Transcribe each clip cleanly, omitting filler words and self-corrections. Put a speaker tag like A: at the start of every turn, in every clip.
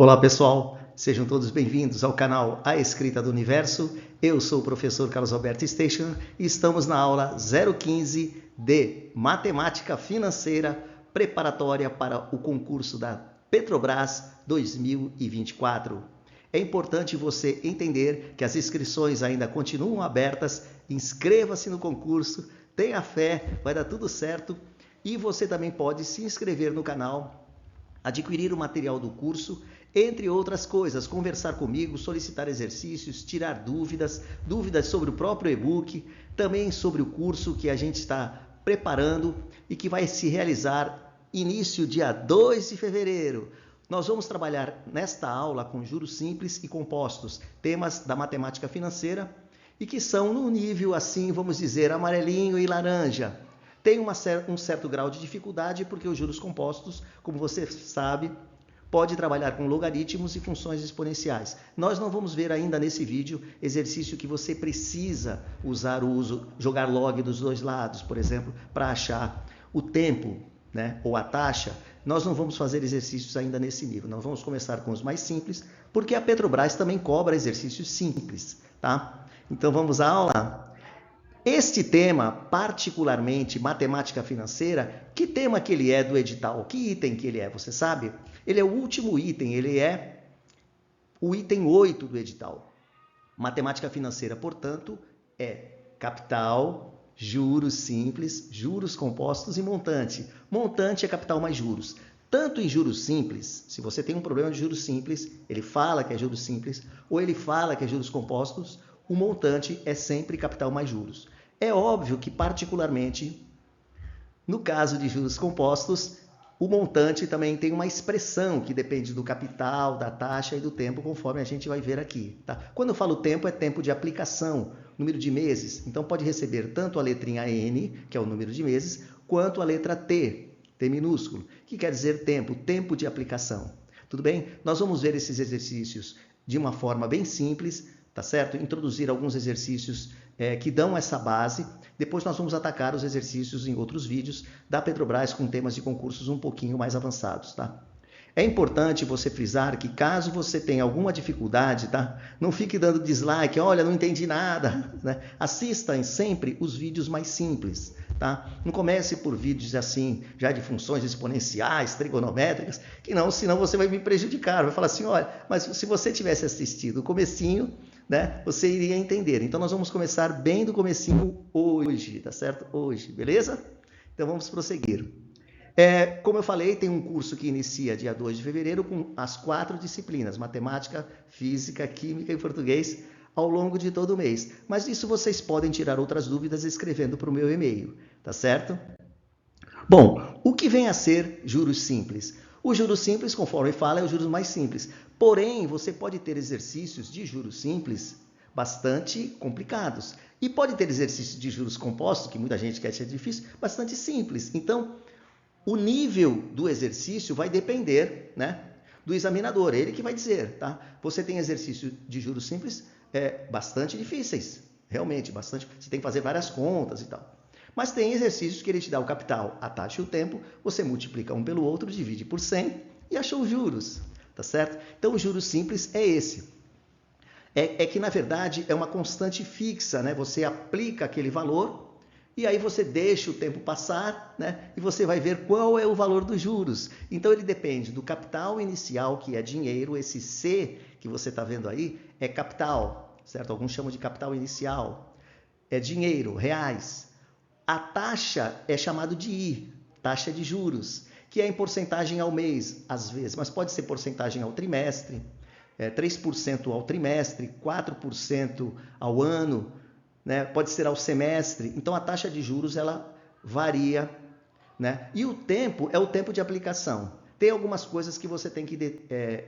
A: Olá pessoal, sejam todos bem-vindos ao canal A Escrita do Universo. Eu sou o professor Carlos Alberto Station e estamos na aula 015 de Matemática Financeira preparatória para o concurso da Petrobras 2024. É importante você entender que as inscrições ainda continuam abertas, inscreva-se no concurso, tenha fé, vai dar tudo certo e você também pode se inscrever no canal, adquirir o material do curso, entre outras coisas, conversar comigo, solicitar exercícios, tirar dúvidas sobre o próprio e-book, também sobre o curso que a gente está preparando e que vai se realizar início dia 2 de fevereiro. Nós vamos trabalhar nesta aula com juros simples e compostos, temas da matemática financeira e que são no nível, assim, vamos dizer, amarelinho e laranja. Tem um certo grau de dificuldade porque os juros compostos, como você sabe, pode trabalhar com logaritmos e funções exponenciais. Nós não vamos ver ainda nesse vídeo exercício que você precisa usar jogar log dos dois lados, por exemplo, para achar o tempo, né, ou a taxa. Nós não vamos fazer exercícios ainda nesse nível. Nós vamos começar com os mais simples, porque a Petrobras também cobra exercícios simples, tá? Então vamos à aula. Este tema, particularmente matemática financeira, que tema que ele é do edital? Que item que ele é, você sabe? Ele é o último item, ele é o item 8 do edital. Matemática financeira, portanto, é capital, juros simples, juros compostos e montante. Montante é capital mais juros. Tanto em juros simples, se você tem um problema de juros simples, ele fala que é juros simples, ou ele fala que é juros compostos, o montante é sempre capital mais juros. É óbvio que, particularmente, no caso de juros compostos, o montante também tem uma expressão que depende do capital, da taxa e do tempo, conforme a gente vai ver aqui. Tá? Quando eu falo tempo, é tempo de aplicação, número de meses. Então, pode receber tanto a letrinha N, que é o número de meses, quanto a letra T, T minúsculo, que quer dizer tempo, tempo de aplicação. Tudo bem? Nós vamos ver esses exercícios de uma forma bem simples, tá certo? Introduzir alguns exercícios que dão essa base. Depois nós vamos atacar os exercícios em outros vídeos da Petrobras com temas de concursos um pouquinho mais avançados, tá? É importante você frisar que caso você tenha alguma dificuldade, tá? Não fique dando dislike, olha, não entendi nada, né? Assista sempre os vídeos mais simples, tá? Não comece por vídeos assim, já de funções exponenciais, trigonométricas, que não, senão você vai me prejudicar, vai falar assim, olha, mas se você tivesse assistido o comecinho, né, você iria entender. Então nós vamos começar bem do comecinho hoje, tá certo? Hoje, beleza? Então vamos prosseguir. Como eu falei, tem um curso que inicia dia 2 de fevereiro com as 4 disciplinas, matemática, física, química e português, ao longo de todo o mês. Mas disso vocês podem tirar outras dúvidas escrevendo para o meu e-mail, tá certo? Bom, o que vem a ser juros simples? O juros simples, conforme fala, é o juros mais simples. Porém, você pode ter exercícios de juros simples bastante complicados. E pode ter exercícios de juros compostos, que muita gente quer achar difícil, bastante simples. Então, o nível do exercício vai depender, né, do examinador, ele que vai dizer, tá? Você tem exercício de juros simples bastante difíceis, realmente, bastante. Você tem que fazer várias contas e tal. Mas tem exercícios que ele te dá o capital, a taxa e o tempo, você multiplica um pelo outro, divide por 100 e achou os juros, tá certo? Então, o juros simples é esse. É que, na verdade, é uma constante fixa, né? Você aplica aquele valor e aí você deixa o tempo passar, né? E você vai ver qual é o valor dos juros. Então, ele depende do capital inicial, que é dinheiro, esse C que você está vendo aí é capital, certo? Alguns chamam de capital inicial. É dinheiro, reais. A taxa é chamado de I, taxa de juros, que é em porcentagem ao mês, às vezes, mas pode ser porcentagem ao trimestre, 3% ao trimestre, 4% ao ano, né? Pode ser ao semestre. Então, a taxa de juros ela varia, né? E o tempo é o tempo de aplicação. Tem algumas coisas que você tem que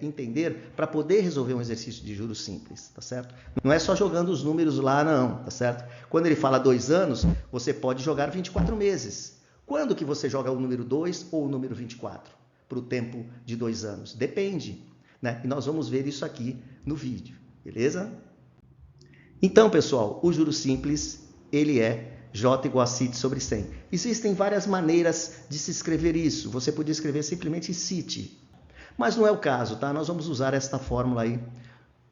A: entender para poder resolver um exercício de juros simples, tá certo? Não é só jogando os números lá, não, tá certo? Quando ele fala 2 anos, você pode jogar 24 meses. Quando que você joga o número 2 ou o número 24 para o tempo de 2 anos? Depende, né? E nós vamos ver isso aqui no vídeo, beleza? Então, pessoal, o juros simples, ele é J igual a CIT sobre 100. Existem várias maneiras de se escrever isso. Você podia escrever simplesmente CIT. Mas não é o caso, tá? Nós vamos usar esta fórmula aí,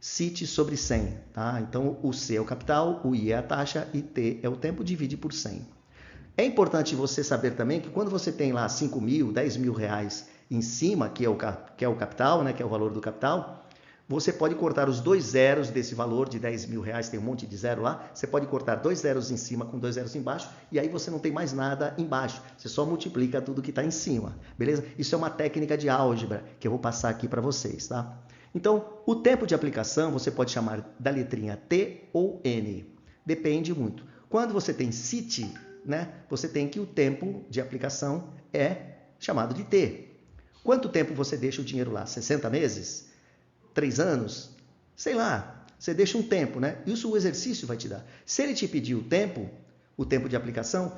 A: CIT sobre 100, tá? Então, o C é o capital, o I é a taxa e T é o tempo, divide por 100. É importante você saber também que quando você tem lá 5 mil, 10 mil reais em cima, que é o capital, né? Que é o valor do capital, você pode cortar os 2 zeros desse valor de 10 mil reais, tem um monte de zero lá, você pode cortar 2 zeros em cima com 2 zeros embaixo, e aí você não tem mais nada embaixo, você só multiplica tudo que está em cima, beleza? Isso é uma técnica de álgebra que eu vou passar aqui para vocês, tá? Então, o tempo de aplicação você pode chamar da letrinha T ou N, depende muito. Quando você tem CIT, né, você tem que o tempo de aplicação é chamado de T. Quanto tempo você deixa o dinheiro lá? 60 meses? 3 anos, sei lá, você deixa um tempo, né? Isso o exercício vai te dar. Se ele te pedir o tempo de aplicação,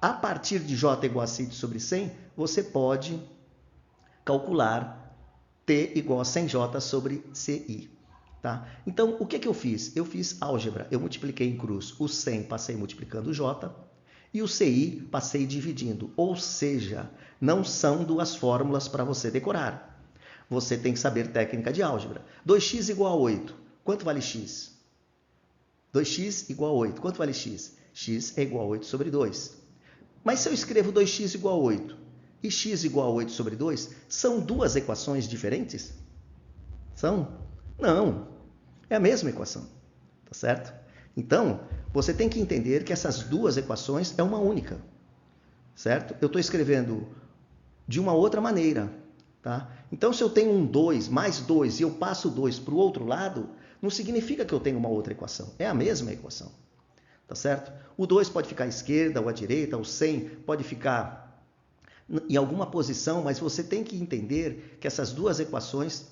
A: a partir de J igual a CIT sobre 100, você pode calcular T igual a 100J sobre CI. Tá? Então, o que eu fiz? Eu fiz álgebra, eu multipliquei em cruz o 100, passei multiplicando o J, e o CI passei dividindo, ou seja, não são duas fórmulas para você decorar. Você tem que saber técnica de álgebra. 2x igual a 8. Quanto vale x? 2x igual a 8. Quanto vale x? X é igual a 8 sobre 2. Mas se eu escrevo 2x igual a 8 e x igual a 8 sobre 2, são duas equações diferentes? São? Não. É a mesma equação. Tá certo? Então, você tem que entender que essas duas equações é uma única. Certo? Eu estou escrevendo de uma outra maneira. Tá? Então, se eu tenho um 2 mais 2 e eu passo o 2 para o outro lado, não significa que eu tenho uma outra equação. É a mesma equação. Tá certo? O 2 pode ficar à esquerda ou à direita, o 100 pode ficar em alguma posição, mas você tem que entender que essas duas equações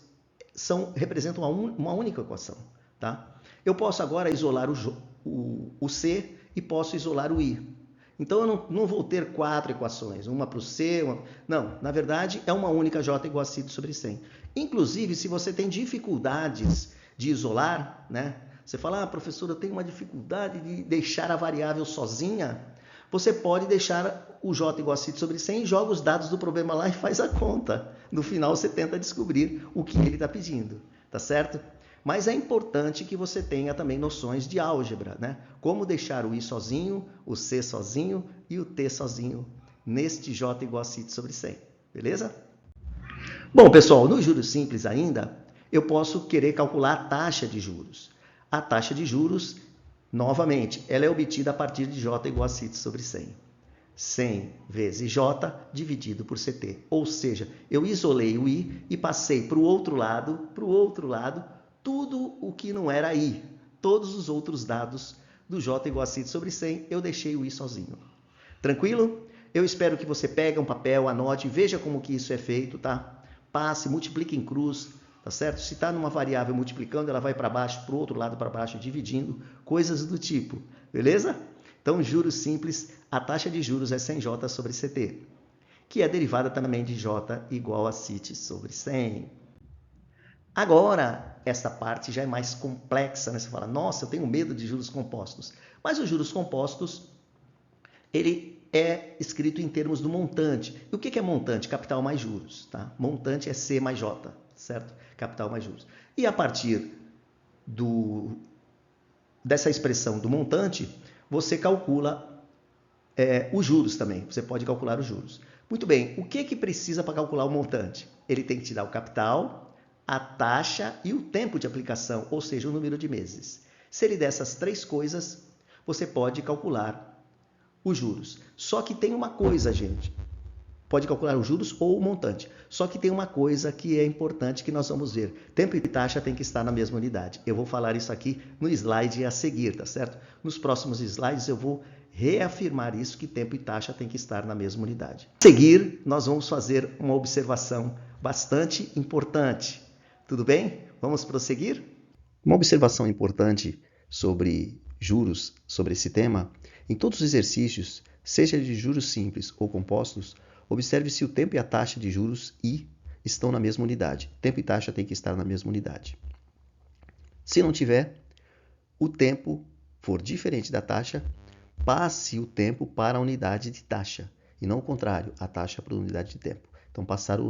A: representam uma única equação. Tá? Eu posso agora isolar o C e posso isolar o I. Então, eu não vou ter 4 equações, uma para o C, não, na verdade, é uma única J igual a CIT sobre 100. Inclusive, se você tem dificuldades de isolar, né? Você fala, professor, eu tenho uma dificuldade de deixar a variável sozinha, você pode deixar o J igual a CIT sobre 100 e joga os dados do problema lá e faz a conta. No final, você tenta descobrir o que ele está pedindo, tá certo? Mas é importante que você tenha também noções de álgebra, né? Como deixar o I sozinho, o C sozinho e o T sozinho neste J igual a CIT sobre 100, beleza? Bom, pessoal, no juros simples ainda, eu posso querer calcular a taxa de juros. A taxa de juros, novamente, ela é obtida a partir de J igual a CIT sobre 100. 100 vezes J dividido por CT. Ou seja, eu isolei o I e passei para o outro lado, tudo o que não era I. Todos os outros dados do J igual a CIT sobre 100, eu deixei o I sozinho. Tranquilo? Eu espero que você pegue um papel, anote, veja como que isso é feito, tá? Passe, multiplique em cruz, tá certo? Se está numa variável multiplicando, ela vai para baixo, para o outro lado para baixo, dividindo, coisas do tipo, beleza? Então, juros simples, a taxa de juros é 100J sobre CT, que é derivada também de J igual a CIT sobre 100. Agora, essa parte já é mais complexa, né? Você fala, nossa, eu tenho medo de juros compostos. Mas os juros compostos, ele é escrito em termos do montante. E o que é montante? Capital mais juros, tá? Montante é C mais J, certo? Capital mais juros. E a partir dessa expressão do montante, você calcula os juros também. Você pode calcular os juros. Muito bem, o que precisa para calcular o montante? Ele tem que te dar o capital, a taxa e o tempo de aplicação, ou seja, o número de meses. Se ele der essas 3 coisas, você pode calcular os juros. Só que tem uma coisa, gente. Pode calcular os juros ou o montante. Só que tem uma coisa que é importante que nós vamos ver. Tempo e taxa tem que estar na mesma unidade. Eu vou falar isso aqui no slide a seguir, tá certo? Nos próximos slides eu vou reafirmar isso, que tempo e taxa tem que estar na mesma unidade. A seguir, nós vamos fazer uma observação bastante importante. Tudo bem? Vamos prosseguir? Uma observação importante sobre juros, sobre esse tema, em todos os exercícios, seja de juros simples ou compostos, observe se o tempo e a taxa de juros I estão na mesma unidade. Tempo e taxa têm que estar na mesma unidade. Se não tiver, o tempo for diferente da taxa, passe o tempo para a unidade de taxa, e não o contrário, a taxa para a unidade de tempo. Então, passar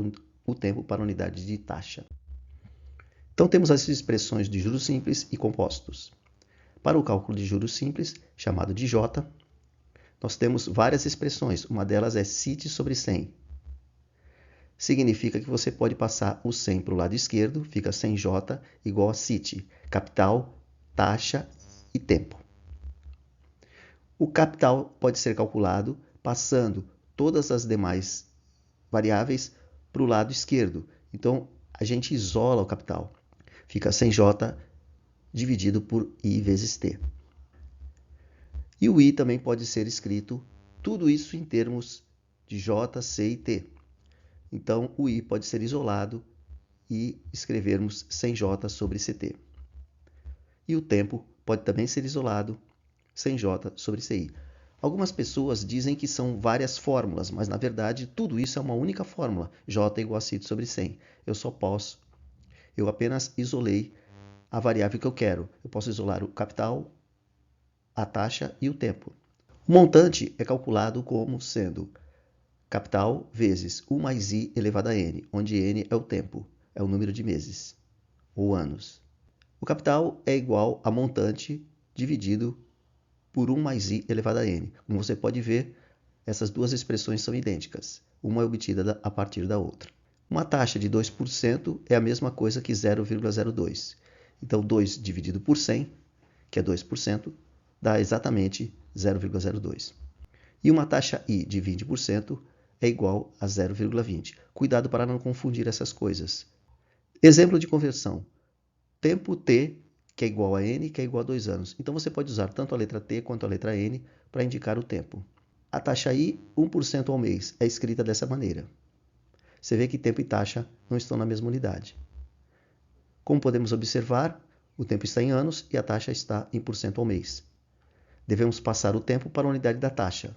A: o tempo para a unidade de taxa. Então temos as expressões de juros simples e compostos. Para o cálculo de juros simples, chamado de J, nós temos várias expressões. Uma delas é CIT sobre 100. Significa que você pode passar o 100 para o lado esquerdo, fica 100J igual a CIT, capital, taxa e tempo. O capital pode ser calculado passando todas as demais variáveis para o lado esquerdo. Então, a gente isola o capital. Fica 100J dividido por I vezes T. E o I também pode ser escrito, tudo isso em termos de J, C e T. Então, o I pode ser isolado e escrevermos 100J sobre CT. E o tempo pode também ser isolado, 100J sobre CI. Algumas pessoas dizem que são várias fórmulas, mas na verdade tudo isso é uma única fórmula, J igual a CIT sobre 100. Eu apenas isolei a variável que eu quero. Eu posso isolar o capital, a taxa e o tempo. O montante é calculado como sendo capital vezes 1 mais I elevado a N, onde N é o tempo, é o número de meses ou anos. O capital é igual a montante dividido por 1 mais I elevado a N. Como você pode ver, essas duas expressões são idênticas. Uma é obtida a partir da outra. Uma taxa de 2% é a mesma coisa que 0,02. Então, 2 dividido por 100, que é 2%, dá exatamente 0,02. E uma taxa I de 20% é igual a 0,20. Cuidado para não confundir essas coisas. Exemplo de conversão. Tempo T, que é igual a N, que é igual a 2 anos. Então, você pode usar tanto a letra T quanto a letra N para indicar o tempo. A taxa I, 1% ao mês, é escrita dessa maneira. Você vê que tempo e taxa não estão na mesma unidade. Como podemos observar, o tempo está em anos e a taxa está em % ao mês. Devemos passar o tempo para a unidade da taxa.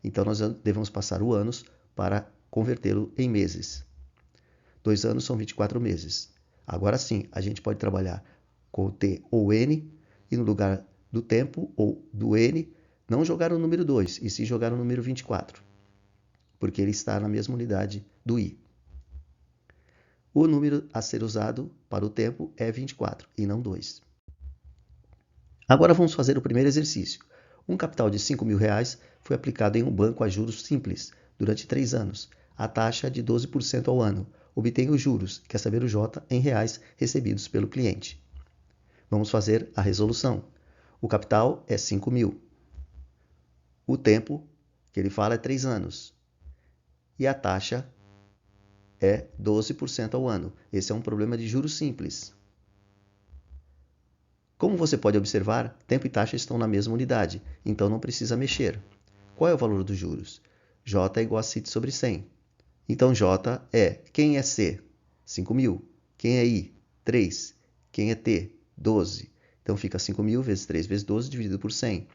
A: Então, nós devemos passar o anos para convertê-lo em meses. 2 anos são 24 meses. Agora sim, a gente pode trabalhar com o T ou N e no lugar do tempo ou do N, não jogar o número 2 e sim jogar o número 24, porque ele está na mesma unidade do I. O número a ser usado para o tempo é 24 e não 2. Agora vamos fazer o primeiro exercício. Um capital de R$5.000 foi aplicado em um banco a juros simples durante 3 anos. A taxa é de 12% ao ano. Obtenha os juros, quer saber o J, em reais recebidos pelo cliente. Vamos fazer a resolução. O capital é 5.000. O tempo que ele fala é 3 anos. E a taxa é 12% ao ano. Esse é um problema de juros simples. Como você pode observar, tempo e taxa estão na mesma unidade, então não precisa mexer. Qual é o valor dos juros? J é igual a CIT sobre 100. Então J é, quem é C? 5.000. Quem é I? 3. Quem é T? 12. Então fica 5.000 vezes 3 vezes 12 dividido por 100.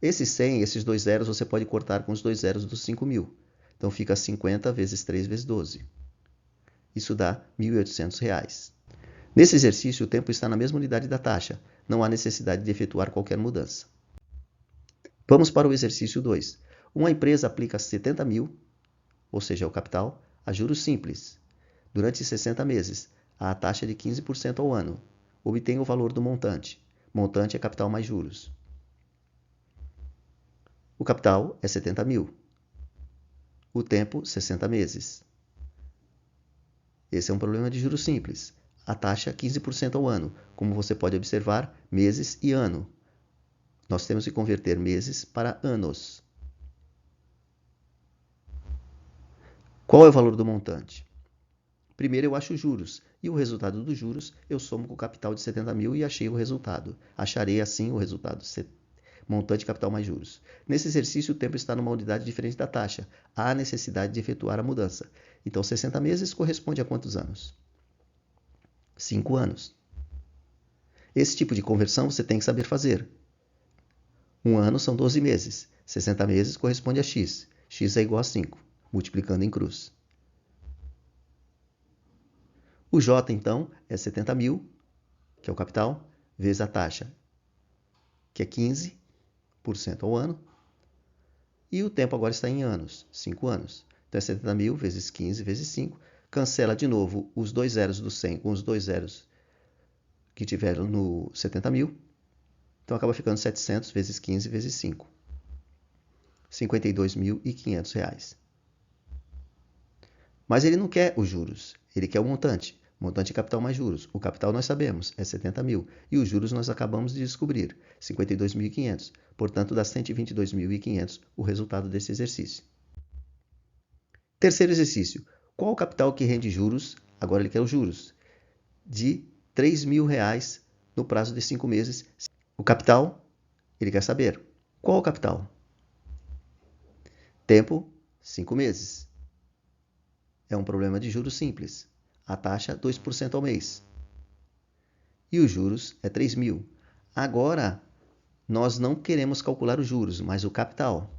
A: Esse 100, esses dois zeros, você pode cortar com os dois zeros dos 5.000. Então fica 50 vezes 3 vezes 12. Isso dá R$1.800. Nesse exercício, o tempo está na mesma unidade da taxa. Não há necessidade de efetuar qualquer mudança. Vamos para o exercício 2. Uma empresa aplica 70.000, ou seja, o capital, a juros simples, durante 60 meses, à taxa de 15% ao ano. Obtenha o valor do montante. Montante é capital mais juros. O capital é 70.000. O tempo, 60 meses. Esse é um problema de juros simples. A taxa 15% ao ano. Como você pode observar, meses e ano. Nós temos que converter meses para anos. Qual é o valor do montante? Primeiro eu acho os juros. E o resultado dos juros eu somo com o capital de 70.000 e achei o resultado. Acharei assim o resultado. Montante capital mais juros. Nesse exercício o tempo está numa unidade diferente da taxa. Há necessidade de efetuar a mudança. Então 60 meses corresponde a quantos anos? 5 anos. Esse tipo de conversão você tem que saber fazer. Um ano são 12 meses. 60 meses corresponde a x. X é igual a 5, multiplicando em cruz. O J, então, é 70.000, que é o capital, vezes a taxa, que é 15% ao ano. E o tempo agora está em anos, 5 anos. Então é 70.000 vezes 15 vezes 5,
B: cancela de novo os 2 zeros do 100 com os 2 zeros que tiveram no 70 mil. Então acaba ficando 700 vezes 15 vezes 5. R$ 52.500. Mas ele não quer os juros, ele quer o montante. Montante capital mais juros. O capital nós sabemos, é 70 mil. E os juros nós acabamos de descobrir, 52.500. Portanto, dá 122.500 o resultado desse exercício. Terceiro exercício. Qual o capital que rende juros? Agora ele quer os juros. De R$ 3.000 no prazo de 5 meses. O capital, ele quer saber. Qual o capital? Tempo, 5 meses. É um problema de juros simples. A taxa, 2% ao mês. E os juros é 3 mil. Agora, nós não queremos calcular os juros, mas o capital.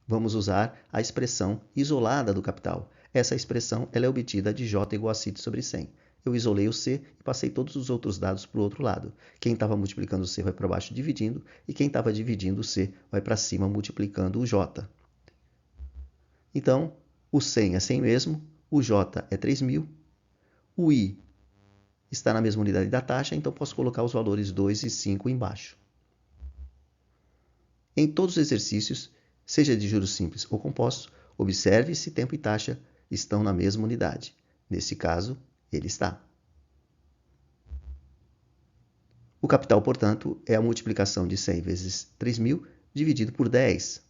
B: Vamos usar a expressão isolada do capital. Essa expressão ela é obtida de J igual a CIT sobre 100. Eu isolei o C e passei todos os outros dados para o outro lado. Quem estava multiplicando o C vai para baixo dividindo, e quem estava dividindo o C vai para cima multiplicando o J. Então, o 100 é 100 mesmo, o J é 3 mil, o I está na mesma unidade da taxa, então posso colocar os valores 2 e 5 embaixo. Em todos os exercícios, seja de juros simples ou compostos, observe se tempo e taxa estão na mesma unidade. Nesse caso, ele está. O capital, portanto, é a multiplicação de 100 vezes 3 mil dividido por 10.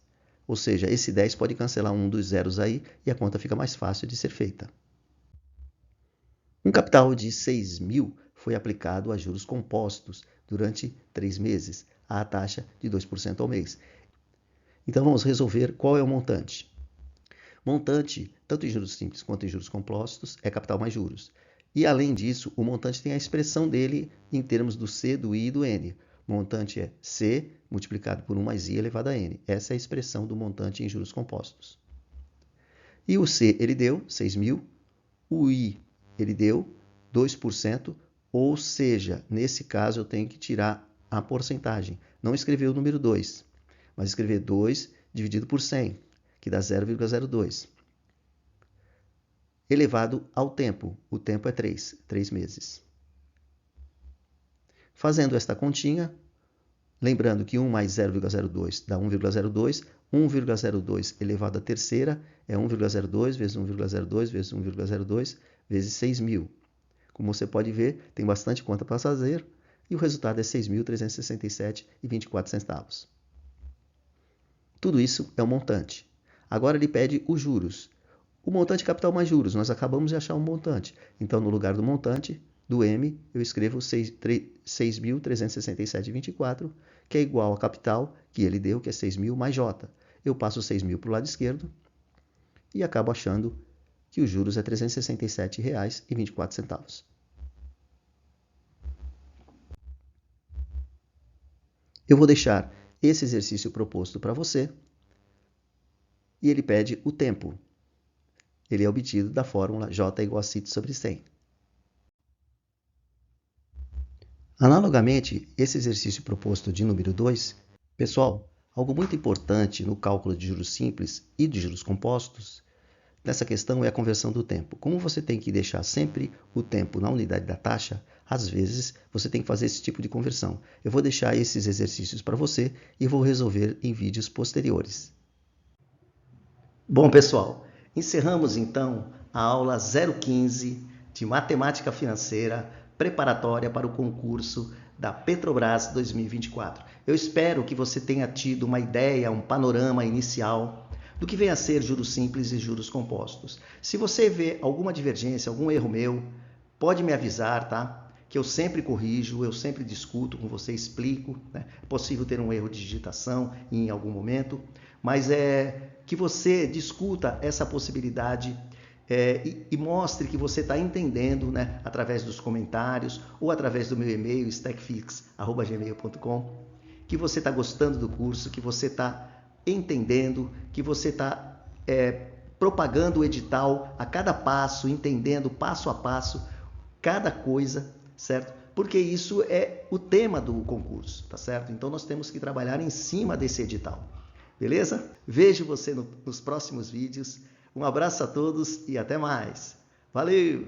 B: Ou seja, esse 10 pode cancelar um dos zeros aí e a conta fica mais fácil de ser feita. Um capital de 6 mil foi aplicado a juros compostos durante 3 meses, à taxa de 2% ao mês. Então vamos resolver qual é o montante. Montante, tanto em juros simples quanto em juros compostos, é capital mais juros. E além disso, o montante tem a expressão dele em termos do C, do I e do N. Montante é C multiplicado por 1 mais I elevado a N. Essa é a expressão do montante em juros compostos. E o C ele deu 6 mil, o I ele deu 2%, ou seja, nesse caso eu tenho que tirar a porcentagem. Não escrever o número 2, mas escrever 2 dividido por 100, que dá 0,02. Elevado ao tempo. O tempo é 3 meses. Fazendo esta continha, lembrando que 1 mais 0,02 dá 1,02, 1,02 elevado à terceira é 1,02 vezes 1,02 vezes 1,02 vezes 6 mil. Como você pode ver, tem bastante conta para fazer e o resultado é 6.367,24. Tudo isso é um montante. Agora ele pede os juros. O montante capital mais juros, nós acabamos de achar um montante. Então, no lugar do montante, do M, eu escrevo 6.367,24, que é igual ao capital que ele deu, que é 6 mil mais J. Eu passo 6 mil para o lado esquerdo e acabo achando que os juros é R$ 367,24. Eu vou deixar esse exercício proposto para você e ele pede o tempo. Ele é obtido da fórmula J igual a CIT sobre 100. Analogamente, esse exercício proposto de número 2, pessoal, algo muito importante no cálculo de juros simples e de juros compostos, nessa questão é a conversão do tempo. Como você tem que deixar sempre o tempo na unidade da taxa, às vezes você tem que fazer esse tipo de conversão. Eu vou deixar esses exercícios para você e vou resolver em vídeos posteriores.
A: Bom, pessoal, encerramos então a aula 015 de Matemática Financeira preparatória para o concurso da Petrobras 2024. Eu espero que você tenha tido uma ideia, um panorama inicial do que vem a ser juros simples e juros compostos. Se você vê alguma divergência, algum erro meu, pode me avisar, tá? Que eu sempre corrijo, eu sempre discuto com você, explico, né? É possível ter um erro de digitação em algum momento, mas é que você discuta essa possibilidade e mostre que você está entendendo, né, através dos comentários ou através do meu e-mail, stackfix@gmail.com, que você está gostando do curso, que você está entendendo, que você está propagando o edital a cada passo, entendendo passo a passo cada coisa, certo? Porque isso é o tema do concurso, tá certo? Então nós temos que trabalhar em cima desse edital, beleza? Vejo você nos próximos vídeos. Um abraço a todos e até mais. Valeu!